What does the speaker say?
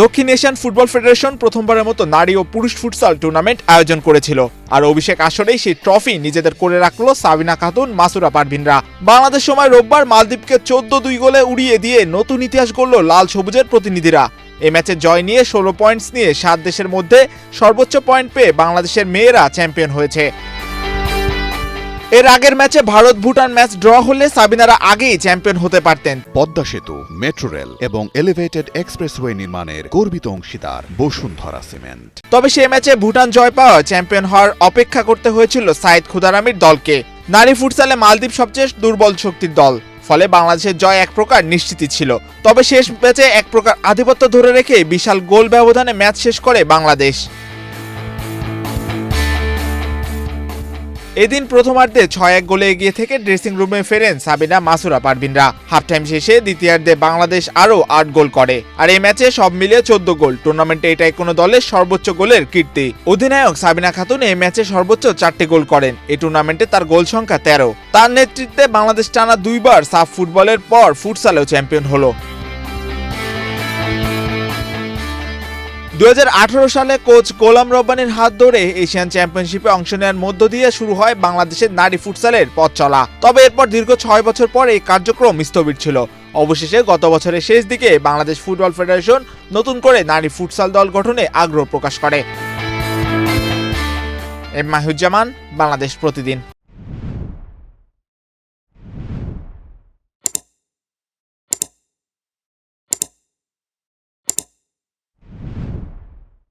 দক্ষিণ Asian football federation প্রথমবারের মতো নারী ও পুরুষ ফুটসাল টুর্নামেন্ট আয়োজন করেছিল, আর অভিষেক আসরেই সেই ট্রফি নিজেদের করে রাখলো সাবিনা খাতুন, মাসুরা পারভিনরা। বাংলাদেশ সময় রোববার মালদ্বীপকে 14-2 গোলে উড়িয়ে দিয়ে নতুন ইতিহাস গড়ল লাল সবুজের প্রতিনিধিরা। এই ম্যাচে জয় নিয়ে 16 পয়েন্টস নিয়ে 7 দেশের মধ্যে সর্বোচ্চ পয়েন্ট পেয়ে বাংলাদেশের মেয়েরা চ্যাম্পিয়ন হয়েছে। এর আগের ম্যাচে ভারত ভুটান ম্যাচ ড্র হলে সাবিনারা আগেই চ্যাম্পিয়ন হতে পারতেন। পদ্মা সেতু, মেট্রো রেল এবং এলিভেটেড এক্সপ্রেসওয়ে নির্মাণের গর্বিত অংশীদার বসুন্ধরা সিমেন্ট। তবে সেই ম্যাচে ভুটান জয় পাওয়া চ্যাম্পিয়ন হওয়ার অপেক্ষা করতে হয়েছিল সাইদ খুদারামির দলকে। নারী ফুটসালে মালদ্বীপ সবচেয়ে দুর্বল শক্তির দল, ফলে বাংলাদেশের জয় এক প্রকার নিশ্চিতই ছিল। তবে শেষ ম্যাচে এক প্রকার আধিপত্য ধরে রেখে বিশাল গোল ব্যবধানে ম্যাচ শেষ করে বাংলাদেশ। এদিন প্রথমার্ধে 6-1 গোলে এগিয়ে থেকে ড্রেসিং রুমে ফেরেন সাবিনা, মাসুরা পারভিনরা। হাফ টাইম শেষে দ্বিতীয়ার্ধে বাংলাদেশ আরও 8 গোল করে, আর এই ম্যাচে সব মিলিয়ে 14 গোল। টুর্নামেন্টে এটাই কোনো দলের সর্বোচ্চ গোলের কীর্তি। অধিনায়ক সাবিনা খাতুন এই ম্যাচে সর্বোচ্চ 4টি গোল করেন। এই টুর্নামেন্টে তার গোল সংখ্যা 13। তার নেতৃত্বে বাংলাদেশ টানা 2 বার সাফ ফুটবলের পর ফুটসালেও চ্যাম্পিয়ন হলো। 2018 সালে কোচ গোলাম রব্বানীর হাত ধরে এশিয়ান চ্যাম্পিয়নশিপে অংশ নেওয়ার মধ্য দিয়ে শুরু হয় বাংলাদেশের নারী ফুটসালের পথ চলা। তবে এরপর দীর্ঘ 6 বছর পর এই কার্যক্রম স্থবির ছিল। অবশেষে গত বছরের শেষ দিকে বাংলাদেশ ফুটবল ফেডারেশন নতুন করে নারী ফুটসাল দল গঠনে আগ্রহ প্রকাশ করে। এম মাহিউজ্জামান, বাংলাদেশ প্রতিদিন।